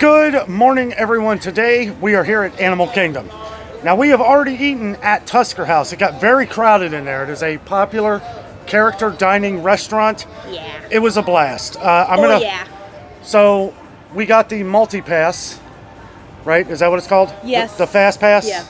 Good morning, everyone. Today we are here at Animal Kingdom. Now, we have already eaten at Tusker House. It got very crowded in there. It is a popular character dining restaurant. Yeah. It was a blast. Yeah. So we got the multi-pass, right? Is that what it's called? Yes. The fast pass? Yeah.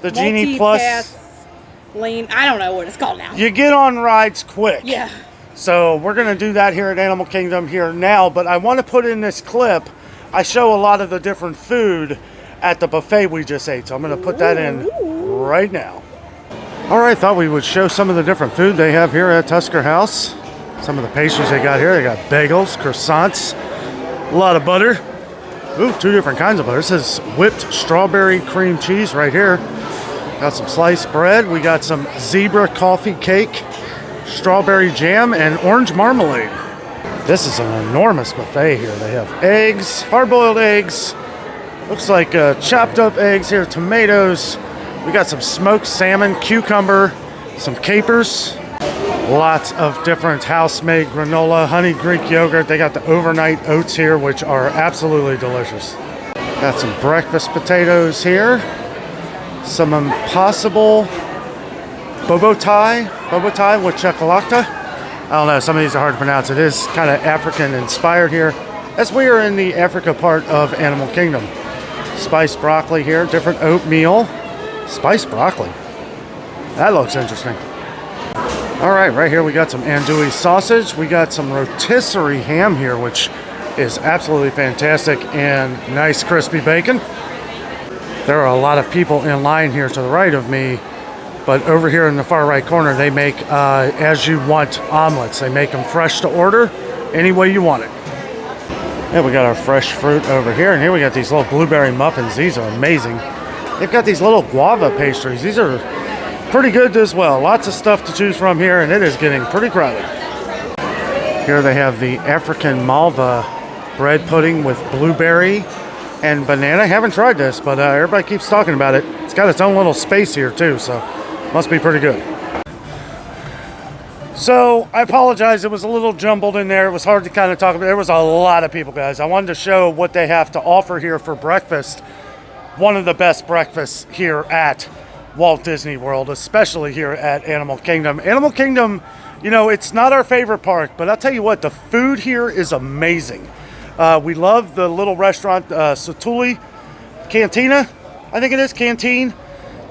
The Genie Plus. Multi-pass lane. I don't know what it's called now. You get on rides quick. Yeah. So we're going to do that here at Animal Kingdom here now, but I want to put in this clip. I show a lot of the different food at the buffet we just ate, so I'm going to put that in right now. All right, thought we would show some of the different food they have here at Tusker House. Some of the pastries they got here. They got bagels, croissants, a lot of butter. Ooh, two different kinds of butter. This is whipped strawberry cream cheese right here. Got some sliced bread. We got some zebra coffee cake, strawberry jam, and orange marmalade. This is an enormous buffet here. They have eggs, hard-boiled eggs. Looks like chopped up eggs here, tomatoes. We got some smoked salmon, cucumber, some capers. Lots of different house-made granola, honey Greek yogurt. They got the overnight oats here, which are absolutely delicious. Got some breakfast potatoes here. Some impossible bobo tie with chocolate. I don't know, some of these are hard to pronounce. It is kind of African inspired here, as we are in the Africa part of Animal Kingdom. Spiced broccoli here, different oatmeal. Spiced broccoli. That looks interesting. All right here we got some andouille sausage. We got some rotisserie ham here, which is absolutely fantastic, and nice crispy bacon. There are a lot of people in line here to the right of me, but over here in the far right corner, they make as you want omelets. They make them fresh to order, any way you want it. Yeah, we got our fresh fruit over here, and here we got these little blueberry muffins. These are amazing. They've got these little guava pastries. These are pretty good as well. Lots of stuff to choose from here, and it is getting pretty crowded. Here they have the African Malva bread pudding with blueberry and banana. Haven't tried this, but everybody keeps talking about it. It's got its own little space here too, so must be pretty good. So I apologize, it was a little jumbled in there. It was hard to kind of talk about. There was a lot of people, guys. I wanted to show what they have to offer here for breakfast. One of the best breakfasts here at Walt Disney World, especially here at Animal Kingdom. Animal Kingdom, you know, it's not our favorite park, but I'll tell you what, the food here is amazing. We love the little restaurant, Satuli Cantina, I think it is, Canteen.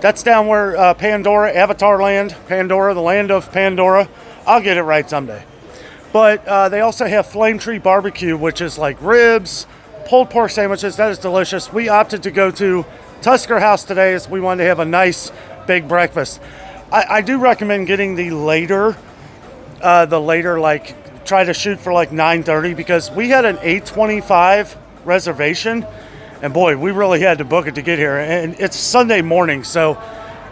That's down where Pandora, Avatar Land, Pandora, the land of Pandora. I'll get it right someday. But they also have Flame Tree Barbecue, which is like ribs, pulled pork sandwiches. That is delicious. We opted to go to Tusker House today as we wanted to have a nice big breakfast. I do recommend getting the later, like try to shoot for like 9:30, because we had an 8:25 reservation. And boy, we really had to book it to get here. And it's Sunday morning, so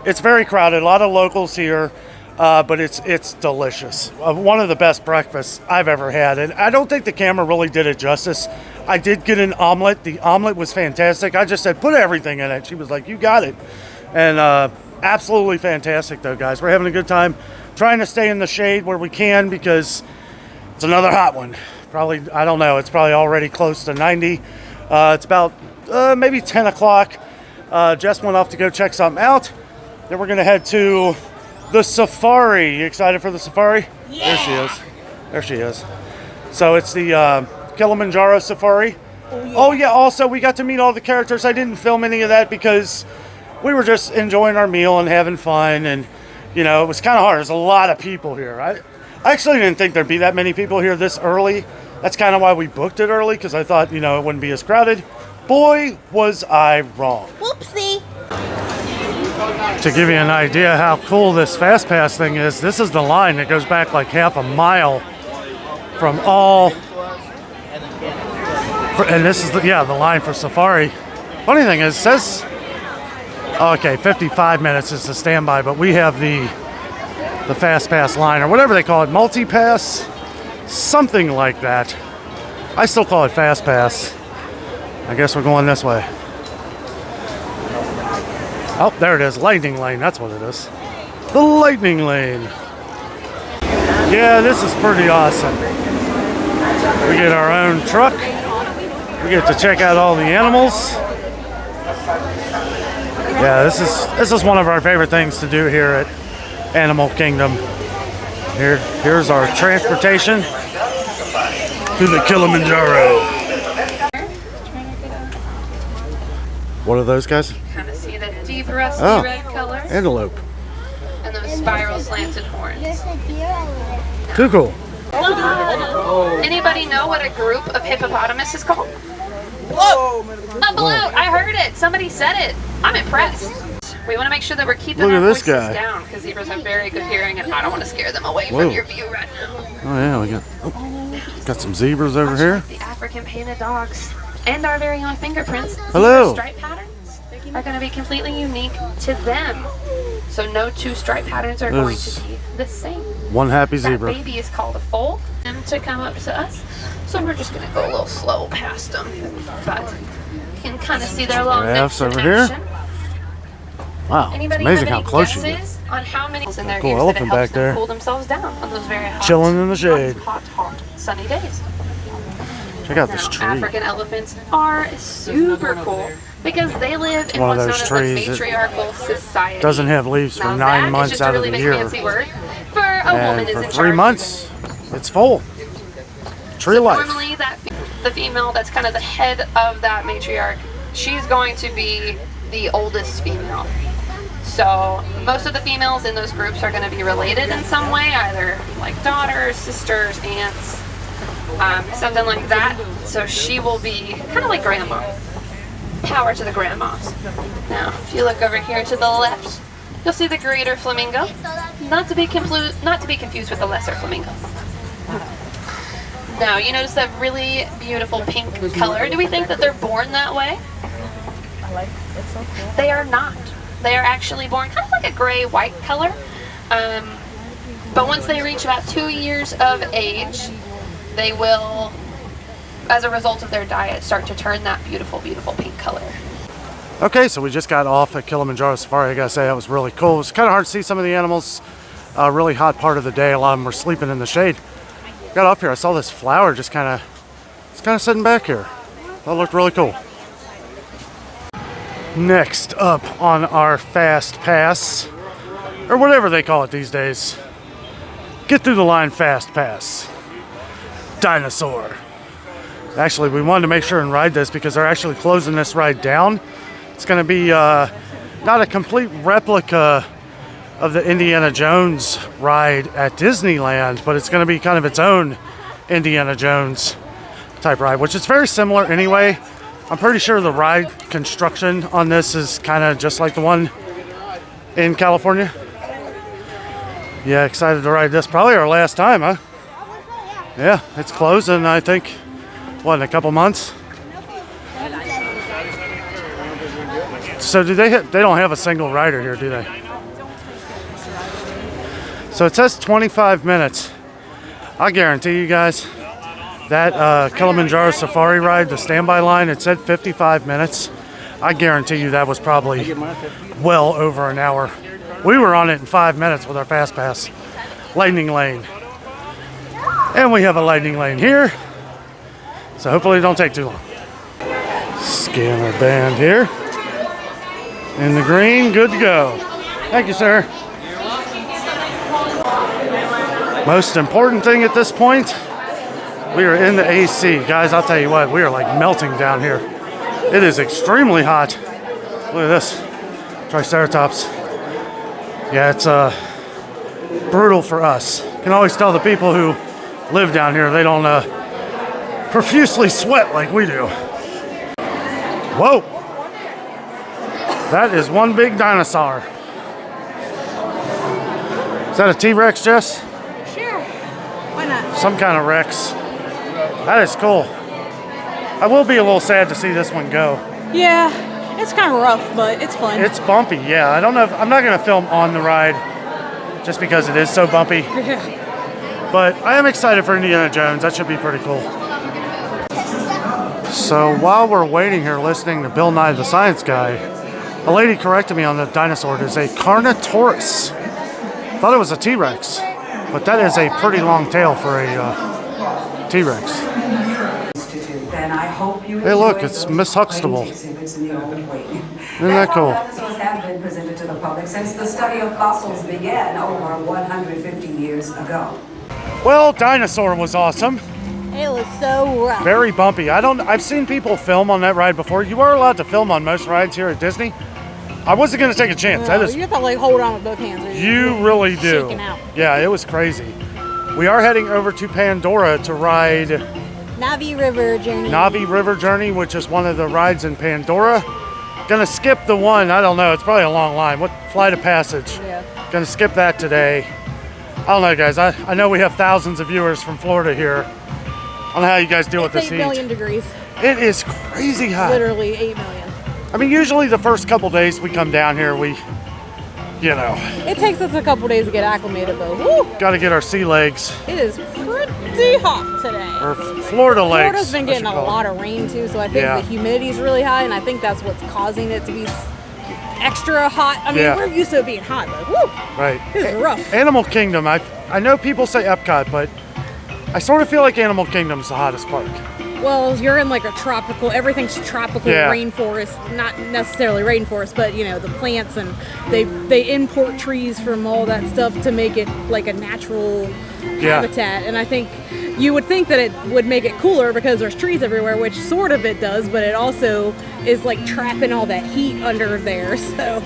it's very crowded. A lot of locals here, but it's delicious. One of the best breakfasts I've ever had. And I don't think the camera really did it justice. I did get an omelet. The omelet was fantastic. I just said, put everything in it. She was like, you got it. And absolutely fantastic, though, guys. We're having a good time. Trying to stay in the shade where we can, because it's another hot one. Probably, I don't know, it's probably already close to 90. It's about maybe 10 o'clock. Jess went off to go check something out. Then we're going to head to the safari. You excited for the safari? Yeah. There she is. There she is. So it's the Kilimanjaro safari. Oh yeah, also we got to meet all the characters. I didn't film any of that because we were just enjoying our meal and having fun. And, you know, it was kind of hard. There's a lot of people here. I actually didn't think there'd be that many people here this early. That's kind of why we booked it early, because I thought, you know, it wouldn't be as crowded. Boy, was I wrong. Whoopsie. To give you an idea how cool this Fast Pass thing is, this is the line that goes back like half a mile from all... And this is, the line for Safari. Funny thing is, it says... Okay, 55 minutes is the standby, but we have the Fast Pass line, or whatever they call it, multi-pass, something like that. I still call it Fast Pass. I guess we're going this way. Oh, there it is, Lightning Lane, that's what it is. The Lightning Lane. Yeah, this is pretty awesome. We get our own truck. We get to check out all the animals. Yeah, this is one of our favorite things to do here at Animal Kingdom. Here's our transportation to the Kilimanjaro. What are those guys? Kind of see that deep rusty red color Antelope. and those spiral slanted horns. Too cool. Anybody know what a group of hippopotamus is called? Whoa! A bloat! I heard it. Somebody said it. I'm impressed. We want to make sure that we're keeping Look our at this voices guy. down because zebras have very good hearing, and I don't want to scare them away from your view right now. Oh yeah, we got some zebras over here. The African painted dogs and our very own fingerprints. Hello. Zebra stripe patterns are going to be completely unique to them. So no two stripe patterns are going to be the same. One happy That zebra. baby is called a foal. Them to come up to us. So we're just going to go a little slow past them. But you can kind of see their long necks Giraffes in over here. action. Wow, it's Anybody amazing have how any close you guesses get. on how many in their Cool ears elephant that it back helps them there. cool themselves down on those very hot, Chilling in the shade. hot, sunny days? Check out this Now, tree. African elephants are super cool because they live in one of what's those known trees as a that matriarchal society. Doesn't have leaves for Now 9 that is months just out a of really the big year. fancy word for a woman And is for in 3 charge. months, it's full. Tree So life. normally the female that's kind of the head of that matriarch, she's going to be the oldest female. So most of the females in those groups are going to be related in some way, either like daughters, sisters, aunts, something like that. So she will be kind of like grandma. Power to the grandmas. Now, if you look over here to the left, you'll see the greater flamingo. Not to be confused with the lesser flamingo. Now, you notice that really beautiful pink color. Do we think that they're born that way? They are not. They are actually born kind of like a gray-white color. But once they reach about 2 years of age, they will, as a result of their diet, start to turn that beautiful, beautiful pink color. Okay, so we just got off at Kilimanjaro Safari. I gotta say, that was really cool. It was kind of hard to see some of the animals. Really hot part of the day. A lot of them were sleeping in the shade. Got up here, I saw this flower just kind of sitting back here. That looked really cool. Next up on our fast pass, or whatever they call it these days, get through the line fast pass. Dinosaur. Actually, we wanted to make sure and ride this because they're actually closing this ride down. It's going to be not a complete replica of the Indiana Jones ride at Disneyland, but it's going to be kind of its own Indiana Jones type ride, which is very similar anyway. I'm pretty sure the ride construction on this is kind of just like the one in California. Yeah, excited to ride this. Probably our last time, huh? Yeah, it's closing, I think, what, in a couple months? So do they don't have a single rider here, do they? So it says 25 minutes. I guarantee you guys that Kilimanjaro Safari ride, the standby line, it said 55 minutes. I guarantee you that was probably well over an hour. We were on it in 5 minutes with our fast pass. Lightning lane. And we have a lightning lane here. So hopefully it don't take too long. Scanner band here. In the green, good to go. Thank you, sir. Most important thing at this point, we are in the AC. Guys, I'll tell you what, we are like melting down here. It is extremely hot. Look at this, Triceratops. Yeah, it's brutal for us. You can always tell the people who live down here, they don't profusely sweat like we do. Whoa. That is one big dinosaur. Is that a T-Rex, Jess? Sure. Why not? Some kind of Rex. That is cool. I will be a little sad to see this one go. Yeah, it's kind of rough, but it's fun. It's bumpy, yeah. I don't know if, I'm not going to film on the ride just because it is so bumpy. Yeah. But I am excited for Indiana Jones. That should be pretty cool. So while we're waiting here listening to Bill Nye the Science Guy, a lady corrected me on the dinosaur. It is a Carnotaurus. Thought it was a T-Rex, but that is a pretty long tail for a T-Rex. Then I hope you Hey, look, it's Miss Huxtable. Isn't that cool? Dinosaurs have been presented to the public since the study of fossils began over 150 years ago. Well, Dinosaur was awesome. It was so rough. Very bumpy. I've seen people film on that ride before. You are allowed to film on most rides here at Disney. I wasn't going to take a chance. No, you have to like hold on with both hands. You really do. Shaking out. Yeah, it was crazy. We are heading over to Pandora to ride Navi River Journey. Navi River Journey, which is one of the rides in Pandora. Gonna skip the one, I don't know, it's probably a long line. What Flight of Passage? Yeah. Gonna skip that today. I don't know, guys. I know we have thousands of viewers from Florida here. I don't know how you guys deal with this It's heat. 8 million degrees. It is crazy hot. Literally 8 million. I mean, usually the first couple days we come down here, It takes us a couple days to get acclimated, but woo, got to get our sea legs, it is pretty hot today. or Florida legs. Florida's been I getting should a call it. lot of rain too, so I think Yeah. the humidity is really high, and I think that's what's causing it to be extra hot. I mean, Yeah. we're used to it being hot, but woo, Right. this is rough. Animal Kingdom. I know people say Epcot, but I sort of feel like Animal Kingdom's the hottest park. Well, you're in like a tropical, everything's tropical Yeah. rainforest, not necessarily rainforest, but you know, the plants, and they import trees from all that stuff to make it like a natural habitat. And I think you would think that it would make it cooler because there's trees everywhere, which sort of it does, but it also is like trapping all that heat under there. So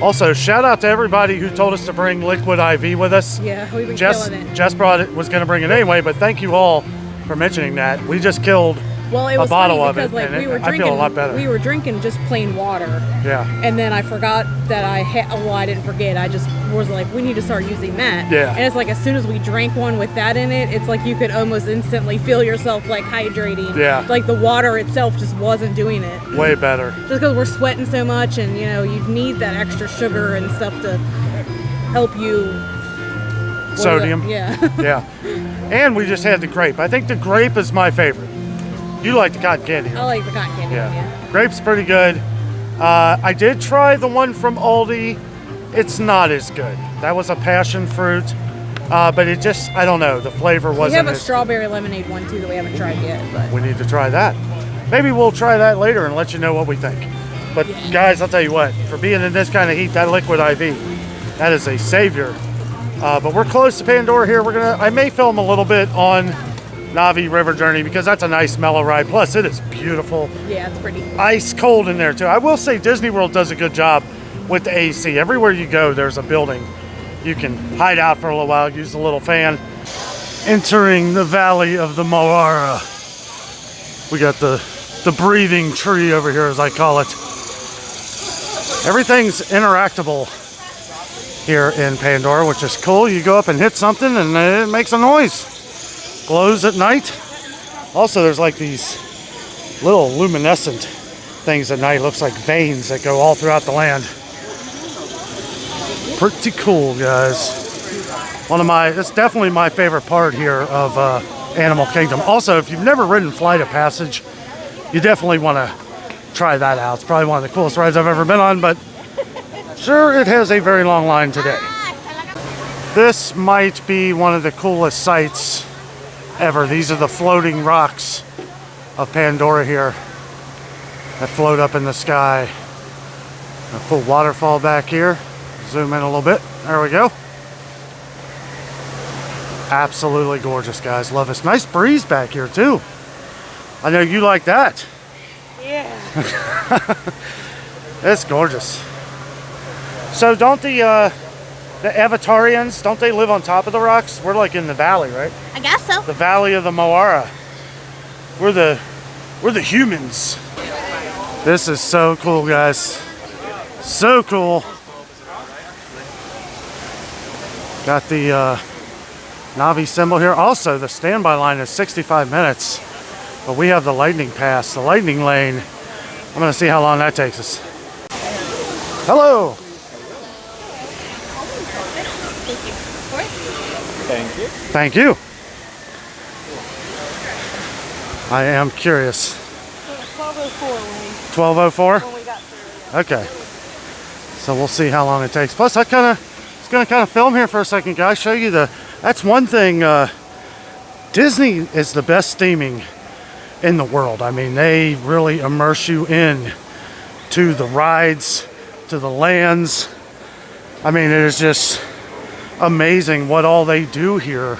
Also, shout out to everybody who told us to bring liquid IV with us. yeah, we've been Jess killing it. was going to bring it anyway, but thank you all for mentioning that. We just killed Well, it a was bottle funny of because it, like and we were I drinking, feel a lot better. we were drinking just plain water. Yeah. And then I forgot that I didn't forget. I just was like, we need to start using that. Yeah. And it's like as soon as we drank one with that in it, it's like you could almost instantly feel yourself like hydrating. Yeah. Like the water itself just wasn't doing it. Way better. Just because we're sweating so much, and you know, you need that extra sugar and stuff to help you. what is it? Sodium. Yeah. Yeah. And we just had the grape. I think the grape is my favorite. You like the cotton candy. I like the cotton candy one, yeah. Grape's pretty good. I did try the one from Aldi. It's not as good. That was a passion fruit. But it just, I don't know, the flavor We wasn't have a as- strawberry lemonade one too that we haven't tried yet, but We need to try that. Maybe we'll try that later and let you know what we think. But guys, I'll tell you what, for being in this kind of heat, that liquid IV, that is a savior. But we're close to Pandora here. I may film a little bit on Navi River Journey because that's a nice mellow ride. Plus, it is beautiful. yeah, it's pretty. Ice cold in there too. I will say Disney World does a good job with the AC. Everywhere you go, there's a building. You can hide out for a little while, use the little fan. Entering the Valley of the Moara. We got the breathing tree over here, as I call it. Everything's interactable here in Pandora, which is cool. You go up and hit something and it makes a noise. Glows at night. Also, there's like these little luminescent things at night. Looks like veins that go all throughout the land. Pretty cool, guys. It's definitely my favorite part here of Animal Kingdom. Also, if you've never ridden Flight of Passage, you definitely want to try that out. It's probably one of the coolest rides I've ever been on, but sure, it has a very long line today. This might be one of the coolest sights ever. These are the floating rocks of Pandora here that float up in the sky. A cool waterfall back here. Zoom in a little bit. There we go. Absolutely gorgeous, guys. Love this. Nice breeze back here too. I know you like that. Yeah. It's gorgeous. So don't the Avatarians, don't they live on top of the rocks? We're like in the valley, right? I guess so. The Valley of the Moara. We're the humans. This is so cool, guys. So cool. Got the Navi symbol here. Also, the standby line is 65 minutes, but we have the lightning pass, the lightning lane. I'm gonna see how long that takes us. Hello. Thank you. Thank you. I am curious. 12:04. When we got through. Okay. So we'll see how long it takes. Plus, I gonna film here for a second, guys. Show you that's one thing. Disney is the best theming in the world. I mean, they really immerse you in to the rides, to the lands. I mean, it is just amazing what all they do here.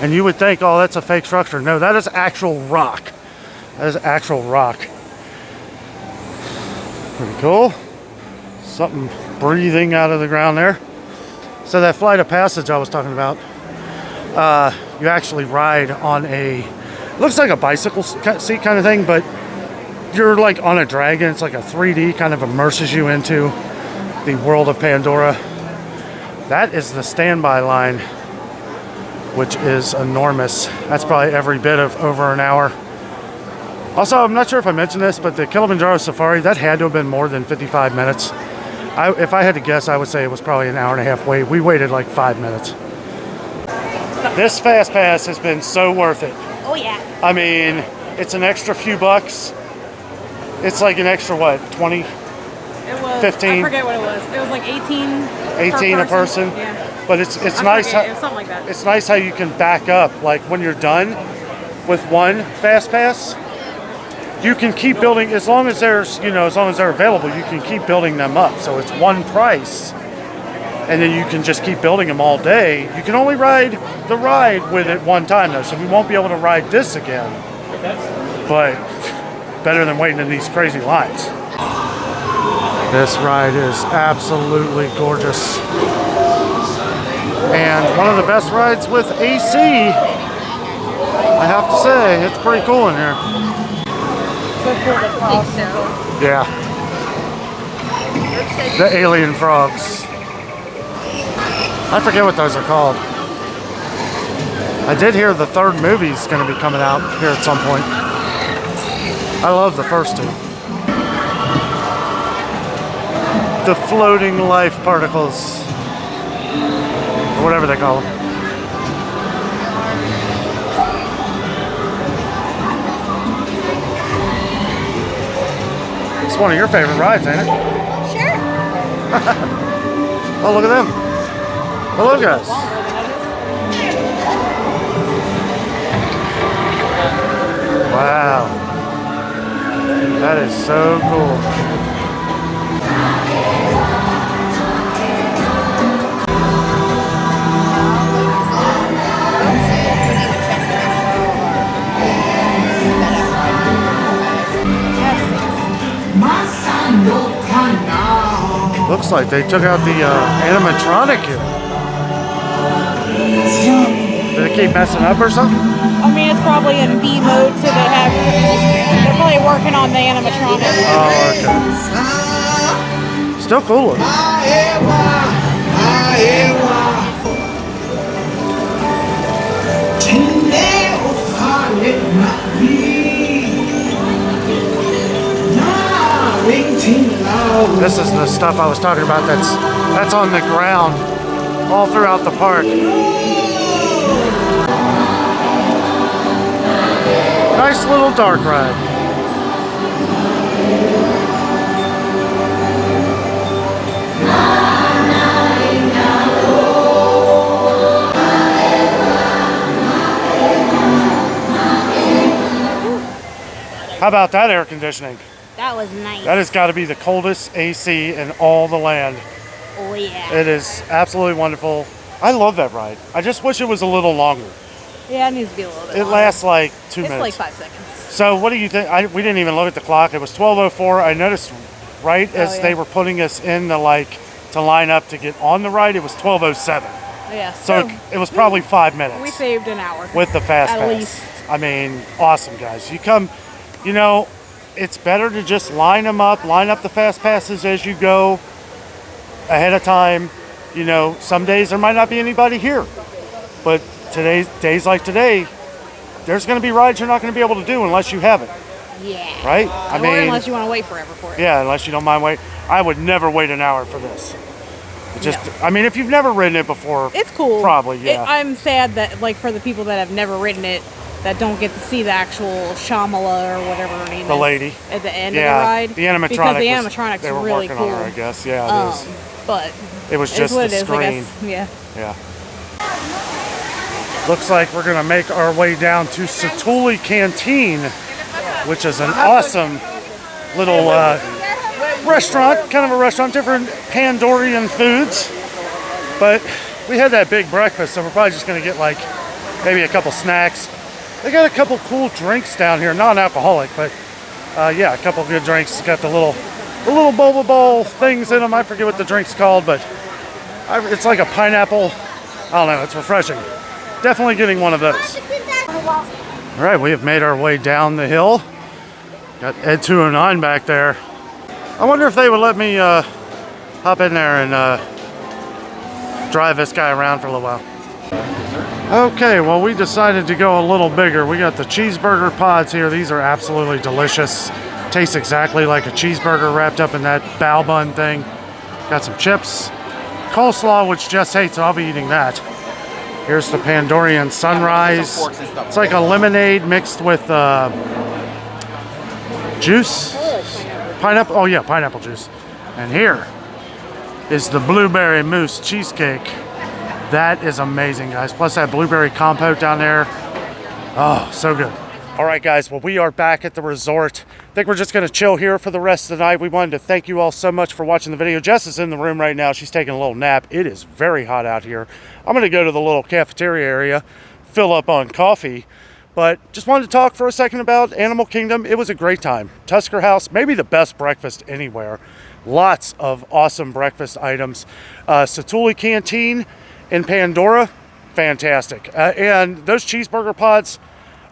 And you would think, oh, that's a fake structure. No, that is actual rock. That is actual rock. Pretty cool. Something breathing out of the ground there. So that flight of passage I was talking about, you actually ride on a, looks like a bicycle seat kind of thing, but you're like on a dragon. It's like a 3D, kind of immerses you into the world of Pandora. That is the standby line, which is enormous. That's probably every bit of over an hour. Also, I'm not sure if I mentioned this, but the Kilimanjaro Safari, that had to have been more than 55 minutes. If I had to guess, I would say it was probably an hour and a half wait. We waited like 5 minutes. This Fast Pass has been so worth it. Oh yeah. I mean, it's an extra few bucks. It's like an extra, what, 20? It was 15? I forget what it was. It was like 18 a person. Yeah. But it's I nice. forget, it was something like that. It's nice how you can back up. Like when you're done with one Fast Pass, you can keep building as long as there's, as long as they're available. You can keep building them up. So it's one price, and then you can just keep building them all day. You can only ride the ride with it one time though, so we won't be able to ride this again. But better than waiting in these crazy lines. This ride is absolutely gorgeous. And one of the best rides with AC, I have to say. It's pretty cool in here. Yeah. The alien frogs. I forget what those are called. I did hear the third movie's going to be coming out here at some point. I love the first two. The floating life particles, or whatever they call them. It's one of your favorite rides, ain't it? Sure. Oh, look at them. Hello, guys. Wow. That is so cool. Looks like they took out the animatronic here. Did it keep messing up or something? I mean, it's probably in B mode, so they're probably working on the animatronic. Oh, okay. Still cool looking. This is the stuff I was talking about that's on the ground all throughout the park. Nice little dark ride. How about that air conditioning? That was nice. That has got to be the coldest AC in all the land. Oh yeah. It is absolutely wonderful. I love that ride. I just wish it was a little longer. Yeah, it needs to be a little bit It longer. lasts like 2 minutes. It's like 5 seconds. So what do you think? We didn't even look at the clock. It was 12:04. I noticed right as they were putting us in the to line up to get on the ride, it was 12:07. Yeah. So it was probably 5 minutes. We saved an hour. With the Fast Pass. At least. I mean, awesome, guys. You come, it's better to just line up the Fast Passes as you go ahead of time. Some days there might not be anybody here, but days like today, there's going to be rides you're not going to be able to do unless you have it. Yeah. Right? Or unless you want to wait forever for it. Yeah, unless you don't mind waiting. I would never wait an hour for this. I mean, if you've never ridden it before, it's cool. Probably, yeah. I'm sad that, for the people that have never ridden it, that don't get to see the actual Shyamala or whatever her name is. The lady. At the end of the ride. The animatronic. Because the animatronic's they were really working cool. on her, I guess. Yeah, it is. But it was just what the it is, I screen. guess. Yeah. Yeah. Looks like we're gonna make our way down to Satuli Canteen, which is an awesome little restaurant, kind of a restaurant, different Pandorian foods. But we had that big breakfast, so we're probably just gonna get like maybe a couple snacks. They got a couple cool drinks down here, non-alcoholic, but yeah, a couple good drinks. Got the little boba ball things in them. I forget what the drink's called, but it's like a pineapple. I don't know. It's refreshing. Definitely getting one of those. All right, we have made our way down the hill. Got Ed 209 back there. I wonder if they would let me hop in there and drive this guy around for a little while. Okay, well, we decided to go a little bigger. We got the cheeseburger pods here. These are absolutely delicious. Tastes exactly like a cheeseburger wrapped up in that bao bun thing. Got some chips. Coleslaw, which Jess hates, so I'll be eating that. Here's the Pandorian Sunrise. It's like a lemonade mixed with juice. Pineapple. Oh yeah, pineapple juice. And here is the blueberry mousse cheesecake. That is amazing, guys. Plus that blueberry compote down there. Oh, so good. All right, guys. Well, we are back at the resort. I think we're just going to chill here for the rest of the night. We wanted to thank you all so much for watching the video. Jess is in the room right now. She's taking a little nap. It is very hot out here. I'm going to go to the little cafeteria area, fill up on coffee. But just wanted to talk for a second about Animal Kingdom. It was a great time. Tusker House, maybe the best breakfast anywhere. Lots of awesome breakfast items. Satuli Canteen in Pandora, fantastic. And those cheeseburger pods,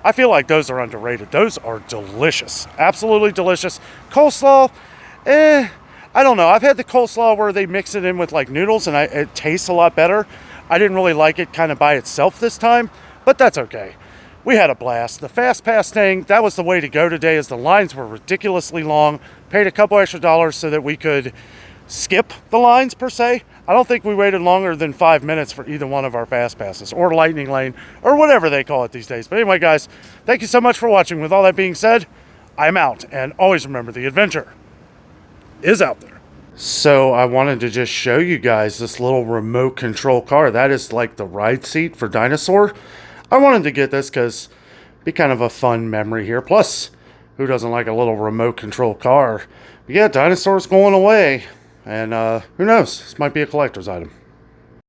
I feel like those are underrated. Those are delicious. Absolutely delicious. Coleslaw, I don't know. I've had the coleslaw where they mix it in with like noodles and it tastes a lot better. I didn't really like it kind of by itself this time, but that's okay. We had a blast. The Fast Pass thing, that was the way to go today, as the lines were ridiculously long. Paid a couple extra dollars so that we could skip the lines per se. I don't think we waited longer than 5 minutes for either one of our Fast Passes or Lightning Lane or whatever they call it these days. But anyway, guys, thank you so much for watching. With all that being said, I'm out. And always remember, the adventure is out there. So I wanted to just show you guys this little remote control car. That is like the ride seat for Dinosaur. I wanted to get this because it'd be kind of a fun memory here. Plus, who doesn't like a little remote control car? But yeah, Dinosaur's going away. And who knows? This might be a collector's item.